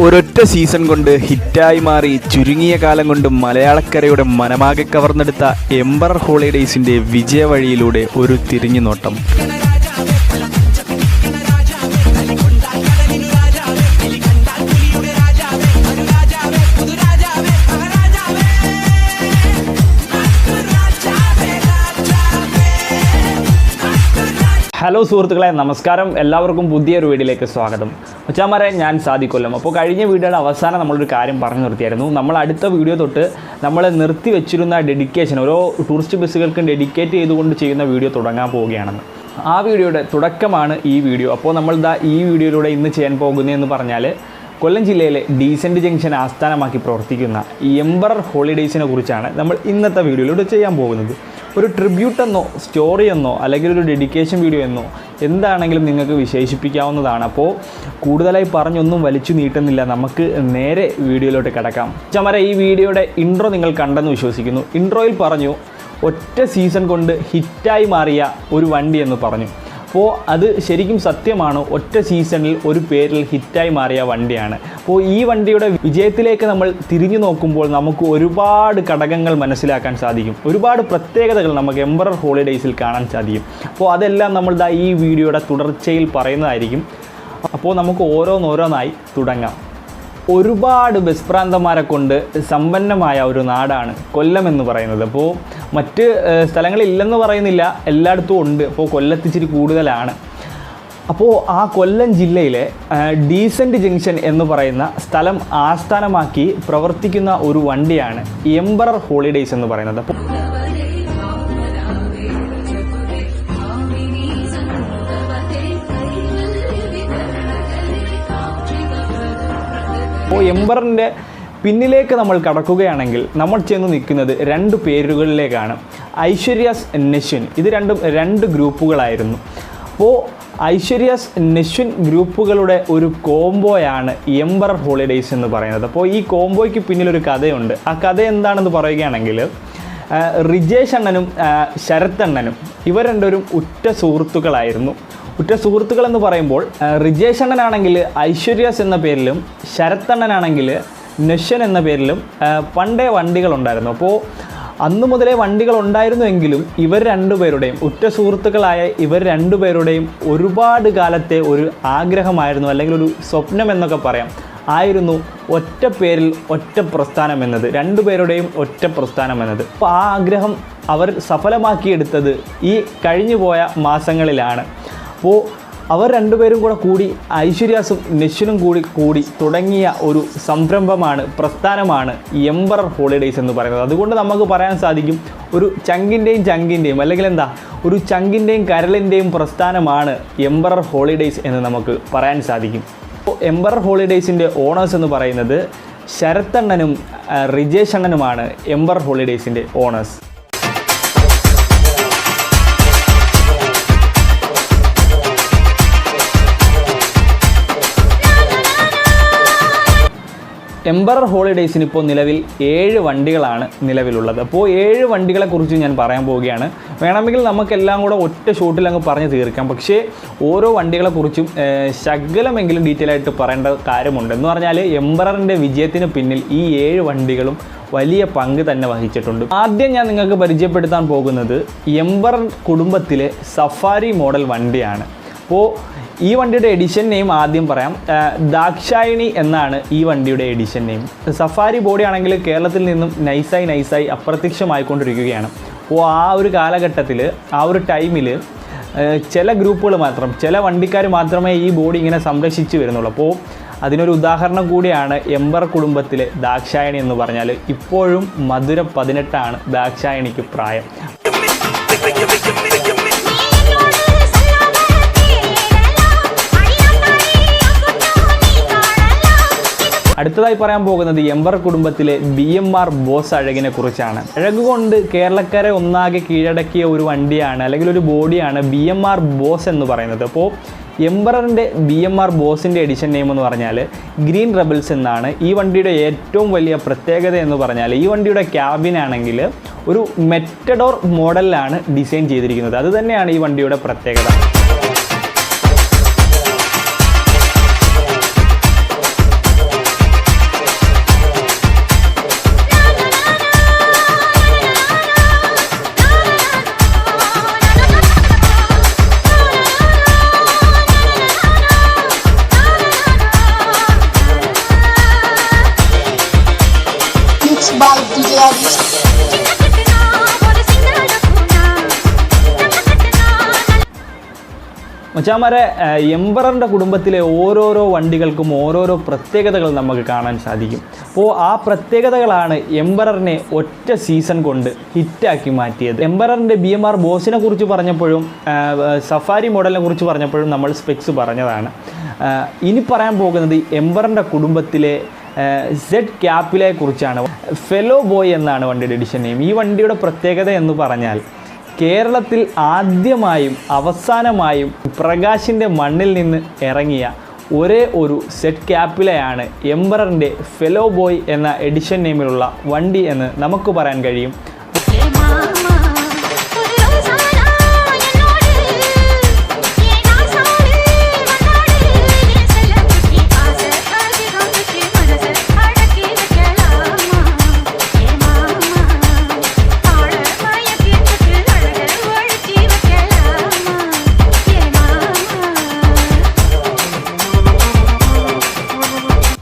ഒരൊറ്റ സീസൺ കൊണ്ട് ഹിറ്റായി മാറി ചുരുങ്ങിയ കാലം കൊണ്ട് മലയാളക്കരയുടെ മനമാകെ കവർന്നെടുത്ത എംബറർ ഹോളിഡേയ്സിൻ്റെ വിജയവഴിയിലൂടെ ഒരു തിരിഞ്ഞുനോട്ടം. ഹലോ സുഹൃത്തുക്കളെ, നമസ്കാരം. എല്ലാവർക്കും പുതിയൊരു വീഡിയോയിലേക്ക് സ്വാഗതം. മച്ചാന്മാരെ, ഞാൻ സാദിഖ് കൊല്ലം. അപ്പോൾ കഴിഞ്ഞ വീഡിയോയുടെ അവസാനം നമ്മളൊരു കാര്യം പറഞ്ഞു നിർത്തിയായിരുന്നു. നമ്മൾ അടുത്ത വീഡിയോ തൊട്ട് നമ്മൾ നിർത്തി വെച്ചിരുന്ന ഡെഡിക്കേഷൻ ഓരോ ടൂറിസ്റ്റ് ബസ്സുകൾക്കും ഡെഡിക്കേറ്റ് ചെയ്തുകൊണ്ട് ചെയ്യുന്ന വീഡിയോ തുടങ്ങാൻ പോവുകയാണെന്ന്. ആ വീഡിയോയുടെ തുടക്കമാണ് ഈ വീഡിയോ. അപ്പോൾ നമ്മൾ ഈ വീഡിയോയിലൂടെ ഇന്ന് ചെയ്യാൻ പോകുന്നതെന്ന് പറഞ്ഞാൽ കൊല്ലം ജില്ലയിലെ ഡീസൻറ്റ് ജംഗ്ഷൻ ആസ്ഥാനമാക്കി പ്രവർത്തിക്കുന്ന എംബറർ ഹോളിഡേയ്സിനെ കുറിച്ചാണ് നമ്മൾ ഇന്നത്തെ വീഡിയോയിലൂടെ ചെയ്യാൻ പോകുന്നത്. ഒരു ട്രിബ്യൂട്ട് എന്നോ സ്റ്റോറി എന്നോ അല്ലെങ്കിൽ ഒരു ഡെഡിക്കേഷൻ വീഡിയോ എന്നോ എന്താണെങ്കിലും നിങ്ങൾക്ക് വിശേഷിപ്പിക്കാവുന്നതാണ്. അപ്പോൾ കൂടുതലായി പറഞ്ഞൊന്നും വലിച്ചു നീട്ടുന്നില്ല, നമുക്ക് നേരെ വീഡിയോയിലോട്ട് കിടക്കാം. ചമര, ഈ വീഡിയോയുടെ ഇൻട്രോ നിങ്ങൾ കണ്ടെന്ന് വിശ്വസിക്കുന്നു. ഇൻട്രോയിൽ പറഞ്ഞു ഒറ്റ സീസൺ കൊണ്ട് ഹിറ്റായി മാറിയ ഒരു വണ്ടി എന്ന് പറഞ്ഞു. അപ്പോൾ അത് ശരിക്കും സത്യമാണ്. ഒറ്റ സീസണിൽ ഒരു പേരിൽ ഹിറ്റായി മാറിയ വണ്ടിയാണ്. അപ്പോൾ ഈ വണ്ടിയുടെ വിജയത്തിലേക്ക് നമ്മൾ തിരിഞ്ഞു നോക്കുമ്പോൾ നമുക്ക് ഒരുപാട് ഘടകങ്ങൾ മനസ്സിലാക്കാൻ സാധിക്കും. ഒരുപാട് പ്രത്യേകതകൾ നമുക്ക് എംബറർ ഹോളിഡേയ്സിൽ കാണാൻ സാധിക്കും. അപ്പോൾ അതെല്ലാം നമ്മൾ ഈ വീഡിയോയുടെ തുടർച്ചയിൽ പറയുന്നതായിരിക്കും. അപ്പോൾ നമുക്ക് ഓരോന്നോരോന്നായി തുടങ്ങാം. ഒരുപാട് ബസ് പ്രാന്തന്മാരെ കൊണ്ട് സമ്പന്നമായ ഒരു നാടാണ് കൊല്ലം എന്ന് പറയുന്നത്. അപ്പോൾ മറ്റ് സ്ഥലങ്ങളില്ലെന്ന് പറയുന്നില്ല, എല്ലായിടത്തും ഉണ്ട്. അപ്പോൾ കൊല്ലത്തിച്ചിരി കൂടുതലാണ്. അപ്പോൾ ആ കൊല്ലം ജില്ലയിലെ ഡീസൻറ്റ് ജംഗ്ഷൻ എന്ന് പറയുന്ന സ്ഥലം ആസ്ഥാനമാക്കി പ്രവർത്തിക്കുന്ന ഒരു വണ്ടിയാണ് എംബറർ ഹോളിഡേയ്സ് എന്ന് പറയുന്നത്. അപ്പോൾ എംബറിൻ്റെ പിന്നിലേക്ക് നമ്മൾ കടക്കുകയാണെങ്കിൽ നമ്മൾ ചെന്ന് നിൽക്കുന്നത് രണ്ട് പേരുകളിലേക്കാണ്. ഐശ്വര്യാസ്, നെശ്വിൻ. ഇത് രണ്ട് ഗ്രൂപ്പുകളായിരുന്നു. അപ്പോൾ ഐശ്വര്യാസ്, നെശ്വിൻ ഗ്രൂപ്പുകളുടെ ഒരു കോംബോയാണ് എംബറർ ഹോളിഡേയ്സ് എന്ന് പറയുന്നത്. അപ്പോൾ ഈ കോംബോയ്ക്ക് പിന്നിലൊരു കഥയുണ്ട്. ആ കഥ എന്താണെന്ന് പറയുകയാണെങ്കിൽ, റിജേഷ് അണ്ണനും ശരത് അണ്ണനും ഇവർ രണ്ടുപേരും ഉറ്റ സുഹൃത്തുക്കളായിരുന്നു. ഉറ്റ സുഹൃത്തുക്കൾ എന്ന് പറയുമ്പോൾ റിജേഷ് അണ്ണനാണെങ്കിൽ ഐശ്വര്യാസ് എന്ന പേരിലും ശരത് അണ്ണനാണെങ്കിൽ നെശ്വൻ എന്ന പേരിലും പണ്ടേ വണ്ടികളുണ്ടായിരുന്നു. അപ്പോൾ അന്നു മുതലേ വണ്ടികളുണ്ടായിരുന്നുവെങ്കിലും ഇവർ രണ്ടുപേരുടെയും ഉറ്റ സുഹൃത്തുക്കളായ ഇവർ രണ്ടുപേരുടെയും ഒരുപാട് കാലത്തെ ഒരു ആഗ്രഹമായിരുന്നു, അല്ലെങ്കിൽ ഒരു സ്വപ്നം എന്നൊക്കെ പറയാം, ആയിരുന്നു ഒറ്റ പേരിൽ ഒറ്റ പ്രസ്ഥാനം എന്നത്. രണ്ടുപേരുടെയും ഒറ്റ പ്രസ്ഥാനം എന്നത്. അപ്പോൾ ആ ആഗ്രഹം അവർ സഫലമാക്കിയെടുത്തത് ഈ കഴിഞ്ഞു പോയ മാസങ്ങളിലാണ്. അപ്പോൾ അവർ രണ്ടുപേരും കൂടി ഐശ്വര്യാസും നെശ്വിനും കൂടി തുടങ്ങിയ ഒരു സംരംഭമാണ്, പ്രസ്ഥാനമാണ് എംബറർ ഹോളിഡേയ്സ് എന്ന് പറയുന്നത്. അതുകൊണ്ട് നമുക്ക് പറയാൻ സാധിക്കും ഒരു ചങ്കിൻ്റെയും അല്ലെങ്കിൽ ഒരു ചങ്കിൻ്റെയും കരളിൻ്റെയും പ്രസ്ഥാനമാണ് എംബറർ ഹോളിഡേയ്സ് എന്ന് നമുക്ക് പറയാൻ സാധിക്കും. അപ്പോൾ എംബറർ ഹോളിഡേയ്സിൻ്റെ ഓണേഴ്സ് എന്ന് പറയുന്നത് ശരത് അണ്ണനും റിജേഷ് അണ്ണനുമാണ് എംബറർ ഹോളിഡേയ്സിൻ്റെ ഓണേഴ്സ്. എംബറർ ഹോളിഡേയ്സിന് ഇപ്പോൾ നിലവിൽ 7 വണ്ടികളാണ് നിലവിലുള്ളത്. അപ്പോൾ 7 വണ്ടികളെക്കുറിച്ച് ഞാൻ പറയാൻ പോവുകയാണ്. വേണമെങ്കിൽ നമുക്കെല്ലാം കൂടെ ഒറ്റ ഷോട്ടിൽ അങ്ങ് പറഞ്ഞ് തീർക്കാം. പക്ഷേ ഓരോ വണ്ടികളെക്കുറിച്ചും ശകലമെങ്കിലും ഡീറ്റെയിൽ ആയിട്ട് പറയേണ്ട കാര്യമുണ്ട്. എന്ന് പറഞ്ഞാൽ എംബററിൻ്റെ വിജയത്തിന് പിന്നിൽ ഈ 7 വണ്ടികളും വലിയ പങ്ക് തന്നെ വഹിച്ചിട്ടുണ്ട്. ആദ്യം ഞാൻ നിങ്ങൾക്ക് പരിചയപ്പെടുത്താൻ പോകുന്നത് എംബറർ കുടുംബത്തിലെ സഫാരി മോഡൽ വണ്ടിയാണ്. അപ്പോൾ ഈ വണ്ടിയുടെ എഡിഷൻ നെയിം ആദ്യം പറയാം. ദാക്ഷായണി എന്നാണ് ഈ വണ്ടിയുടെ എഡിഷൻ നെയിം. സഫാരി ബോഡി ആണെങ്കിൽ കേരളത്തിൽ നിന്നും നൈസായി അപ്രത്യക്ഷമായിക്കൊണ്ടിരിക്കുകയാണ്. അപ്പോൾ ആ ഒരു കാലഘട്ടത്തിൽ, ആ ഒരു ടൈമിൽ ചില ഗ്രൂപ്പുകൾ മാത്രം, ചില വണ്ടിക്കാർ മാത്രമേ ഈ ബോഡി ഇങ്ങനെ സംരക്ഷിച്ച് വരുന്നുള്ളൂ. അപ്പോൾ അതിനൊരു ഉദാഹരണം കൂടിയാണ് എംബറർ കുടുംബത്തിലെ ദാക്ഷായണി എന്ന് പറഞ്ഞാൽ. ഇപ്പോഴും മധുര 18 ദാക്ഷായണിക്ക് പ്രായം. അടുത്തതായി പറയാൻ പോകുന്നത് എംബറർ കുടുംബത്തിലെ BMR ബോസ് അഴകിനെ കുറിച്ചാണ്. അഴകുകൊണ്ട് കേരളക്കരെ ഒന്നാകെ കീഴടക്കിയ ഒരു വണ്ടിയാണ്, അല്ലെങ്കിൽ ഒരു ബോഡിയാണ് BMR ബോസ് എന്ന് പറയുന്നത്. അപ്പോൾ എംബററിൻ്റെ BMR ബോസിൻ്റെ എഡിഷൻ നെയിം എന്ന് പറഞ്ഞാൽ ഗ്രീൻ റെബൽസ് എന്നാണ്. ഈ വണ്ടിയുടെ ഏറ്റവും വലിയ പ്രത്യേകത എന്ന് പറഞ്ഞാൽ ഈ വണ്ടിയുടെ ക്യാബിനാണെങ്കിൽ ഒരു മെറ്റഡോർ മോഡലിലാണ് ഡിസൈൻ ചെയ്തിരിക്കുന്നത്. അതുതന്നെയാണ് ഈ വണ്ടിയുടെ പ്രത്യേകത. മച്ചാമാരെ, എംബററിൻ്റെ കുടുംബത്തിലെ ഓരോരോ വണ്ടികൾക്കും ഓരോരോ പ്രത്യേകതകൾ നമുക്ക് കാണാൻ സാധിക്കും. അപ്പോൾ ആ പ്രത്യേകതകളാണ് എംബററിനെ ഒറ്റ സീസൺ കൊണ്ട് ഹിറ്റാക്കി മാറ്റിയത്. എംബററിൻ്റെ BMR ബോസിനെ കുറിച്ച് പറഞ്ഞപ്പോഴും സഫാരി മോഡലിനെ കുറിച്ച് പറഞ്ഞപ്പോഴും നമ്മൾ സ്പെക്സ് പറഞ്ഞതാണ്. ഇനി പറയാൻ പോകുന്നത് എംബറിൻ്റെ കുടുംബത്തിലെ സെഡ് ക്യാപ്പിലെ കുറിച്ചാണ്. ഫെലോ ബോയ് എന്നാണ് വണ്ടിയുടെ എഡിഷൻ നെയിം. ഈ വണ്ടിയുടെ പ്രത്യേകത എന്ന് പറഞ്ഞാൽ കേരളത്തിൽ ആദ്യമായും അവസാനമായും പ്രകാശിൻ്റെ മണ്ണിൽ നിന്ന് ഇറങ്ങിയ ഒരേ ഒരു സെറ്റ് ക്യാപ്പിലെയാണ് എംബററിൻ്റെ ഫെലോ ബോയ് എന്ന എഡിഷൻ നെയിമിലുള്ള വണ്ടി എന്ന് നമുക്ക് പറയാൻ കഴിയും.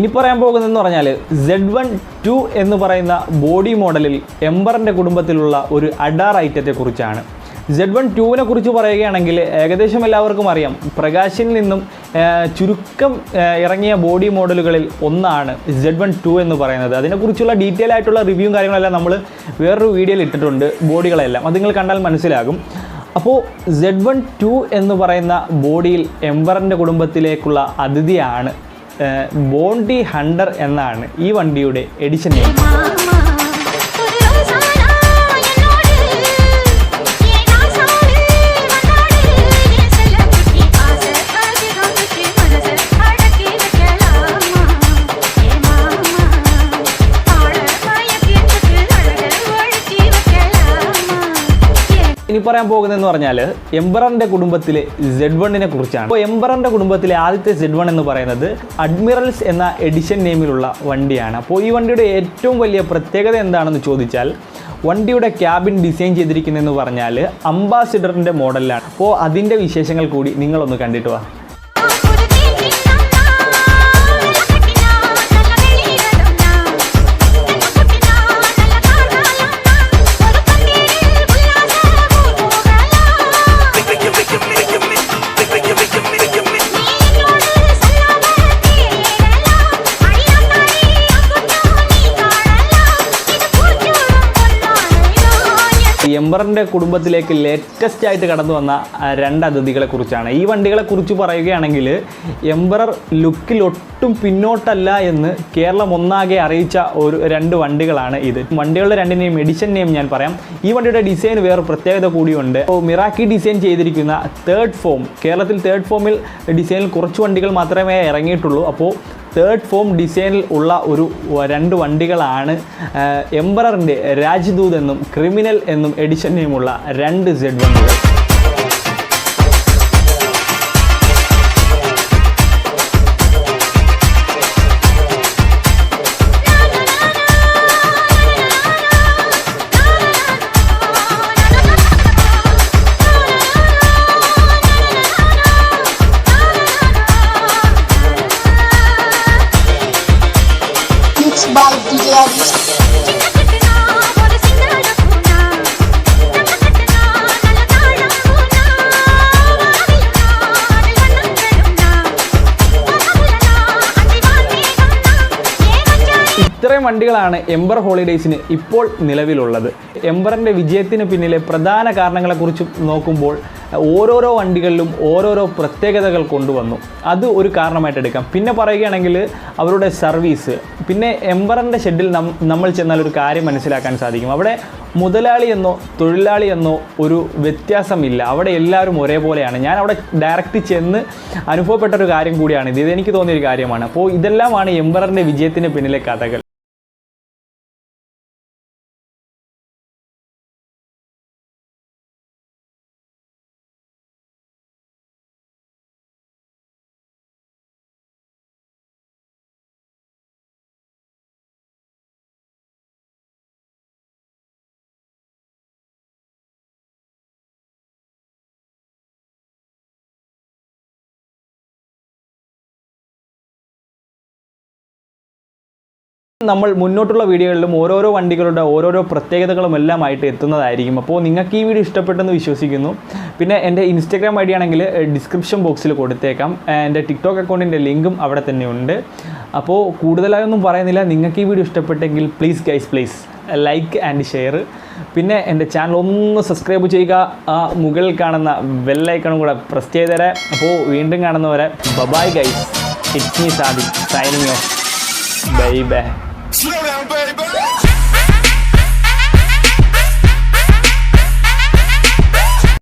ഇനി പറയാൻ പോകുന്നതെന്ന് പറഞ്ഞാൽ Z1-2 എന്ന് പറയുന്ന ബോഡി മോഡലിൽ എംബറിൻ്റെ കുടുംബത്തിലുള്ള ഒരു അഡാർ ഐറ്റത്തെക്കുറിച്ചാണ്. Z1-2നെ കുറിച്ച് പറയുകയാണെങ്കിൽ ഏകദേശം എല്ലാവർക്കും അറിയാം, പ്രകാശിൽ നിന്നും ചുരുക്കം ഇറങ്ങിയ ബോഡി മോഡലുകളിൽ ഒന്നാണ് Z1-2 എന്ന് പറയുന്നത്. അതിനെക്കുറിച്ചുള്ള ഡീറ്റെയിൽ ആയിട്ടുള്ള റിവ്യൂവും കാര്യങ്ങളെല്ലാം നമ്മൾ വേറൊരു വീഡിയോയിൽ ഇട്ടിട്ടുണ്ട്, ബോഡികളെല്ലാം. അത് നിങ്ങൾ കണ്ടാൽ മനസ്സിലാകും. അപ്പോൾ Z1-2 എന്ന് പറയുന്ന ബോഡിയിൽ എംബറിൻ്റെ കുടുംബത്തിലേക്കുള്ള അതിഥിയാണ് ബോണ്ടി ഹണ്ടർ എന്നാണ് ഈ വണ്ടിയുടെ എഡിഷൻ നെയിം. ഇനി പറയാൻ പോകുന്നതെന്ന് പറഞ്ഞാൽ എംബററിൻ്റെ കുടുംബത്തിലെ Z1നെ കുറിച്ചാണ്. അപ്പോൾ എംബററിൻ്റെ കുടുംബത്തിലെ ആദ്യത്തെ Z1 എന്ന് പറയുന്നത് അഡ്മിറൽസ് എന്ന എഡിഷൻ നെയിമിലുള്ള വണ്ടിയാണ്. അപ്പോൾ ഈ വണ്ടിയുടെ ഏറ്റവും വലിയ പ്രത്യേകത എന്താണെന്ന് ചോദിച്ചാൽ, വണ്ടിയുടെ ക്യാബിൻ ഡിസൈൻ ചെയ്തിരിക്കുന്നതെന്ന് പറഞ്ഞാൽ അംബാസിഡറിൻ്റെ മോഡലിലാണ്. അപ്പോൾ അതിൻ്റെ വിശേഷങ്ങൾ കൂടി നിങ്ങളൊന്ന് കണ്ടിട്ട് വാ. എംബറിൻ്റെ കുടുംബത്തിലേക്ക് ലേറ്റസ്റ്റ് ആയിട്ട് കടന്നു വന്ന രണ്ട് അതിഥികളെ കുറിച്ചാണ്. ഈ വണ്ടികളെ കുറിച്ച് പറയുകയാണെങ്കിൽ എംബറർ ലുക്കിൽ ഒട്ടും പിന്നോട്ടല്ല എന്ന് കേരളം ഒന്നാകെ അറിയിച്ച രണ്ട് വണ്ടികളാണ് ഇത്. വണ്ടികളുടെ രണ്ടിനെയും എഡിഷൻ നെയിം ഞാൻ പറയാം. ഈ വണ്ടിയുടെ ഡിസൈൻ വേറെ പ്രത്യേകത കൂടിയുണ്ട്. മിറാക്കി ഡിസൈൻ ചെയ്തിരിക്കുന്ന തേർഡ് ഫോം, കേരളത്തിൽ തേർഡ് ഫോമിൽ ഡിസൈനിൽ കുറച്ച് വണ്ടികൾ മാത്രമേ ഇറങ്ങിയിട്ടുള്ളൂ. അപ്പോൾ തേർഡ് ഫോം ഡിസൈനിൽ ഉള്ള രണ്ട് വണ്ടികളാണ് എംബററിൻ്റെ രാജ്ദൂത് എന്നും ക്രിമിനൽ എന്നും എഡിഷൻ നെയിമുള്ള രണ്ട് Z1കൾ. by DJ Adish. ഇത്രയും വണ്ടികളാണ് എംബർ ഹോളിഡേയ്സിന് ഇപ്പോൾ നിലവിലുള്ളത്. എംബറിൻ്റെ വിജയത്തിന് പിന്നിലെ പ്രധാന കാരണങ്ങളെക്കുറിച്ച് നോക്കുമ്പോൾ ഓരോരോ വണ്ടികളിലും ഓരോരോ പ്രത്യേകതകൾ കൊണ്ടുവന്നു. അത് ഒരു കാരണമായിട്ട് എടുക്കാം. പിന്നെ പറയുകയാണെങ്കിൽ അവരുടെ സർവീസ്. പിന്നെ എംബറിൻ്റെ ഷെഡിൽ നമ്മൾ ചെന്നാൽ ഒരു കാര്യം മനസ്സിലാക്കാൻ സാധിക്കും. അവിടെ മുതലാളി എന്നോ തൊഴിലാളി എന്നോ ഒരു വ്യത്യാസമില്ല. അവിടെ എല്ലാവരും ഒരേപോലെയാണ്. ഞാൻ അവിടെ ഡയറക്റ്റ് ചെന്ന് അനുഭവപ്പെട്ട ഒരു കാര്യം കൂടിയാണ് ഇത്. ഇതെനിക്ക് തോന്നിയൊരു കാര്യമാണ്. അപ്പോൾ ഇതെല്ലാമാണ് എംബറിൻ്റെ വിജയത്തിന് പിന്നിലെ കഥകൾ. നമ്മൾ മുന്നോട്ടുള്ള വീഡിയോകളിലും ഓരോരോ വണ്ടികളുടെ ഓരോരോ പ്രത്യേകതകളും എല്ലാമായിട്ട് എത്തുന്നതായിരിക്കും. അപ്പോൾ നിങ്ങൾക്ക് ഈ വീഡിയോ ഇഷ്ടപ്പെട്ടെന്ന് വിശ്വസിക്കുന്നു. പിന്നെ എൻ്റെ ഇൻസ്റ്റാഗ്രാം ഐ ഡി ആണെങ്കിൽ ഡിസ്ക്രിപ്ഷൻ ബോക്സിൽ കൊടുത്തേക്കാം. എൻ്റെ ടിക്ടോക്ക് അക്കൗണ്ടിൻ്റെ ലിങ്കും അവിടെ തന്നെ ഉണ്ട്. അപ്പോൾ കൂടുതലായൊന്നും പറയുന്നില്ല. നിങ്ങൾക്ക് ഈ വീഡിയോ ഇഷ്ടപ്പെട്ടെങ്കിൽ പ്ലീസ് ലൈക്ക് ആൻഡ് ഷെയർ. പിന്നെ എൻ്റെ ചാനൽ ഒന്ന് സബ്സ്ക്രൈബ് ചെയ്യുക. ആ മുകളിൽ കാണുന്ന ബെല്ലൈക്കണും കൂടെ പ്രസ് ചെയ്തേരെ. അപ്പോൾ വീണ്ടും കാണുന്നവരെ bye guys. It's me Sadiq signing off. Bye. Slow down, baby.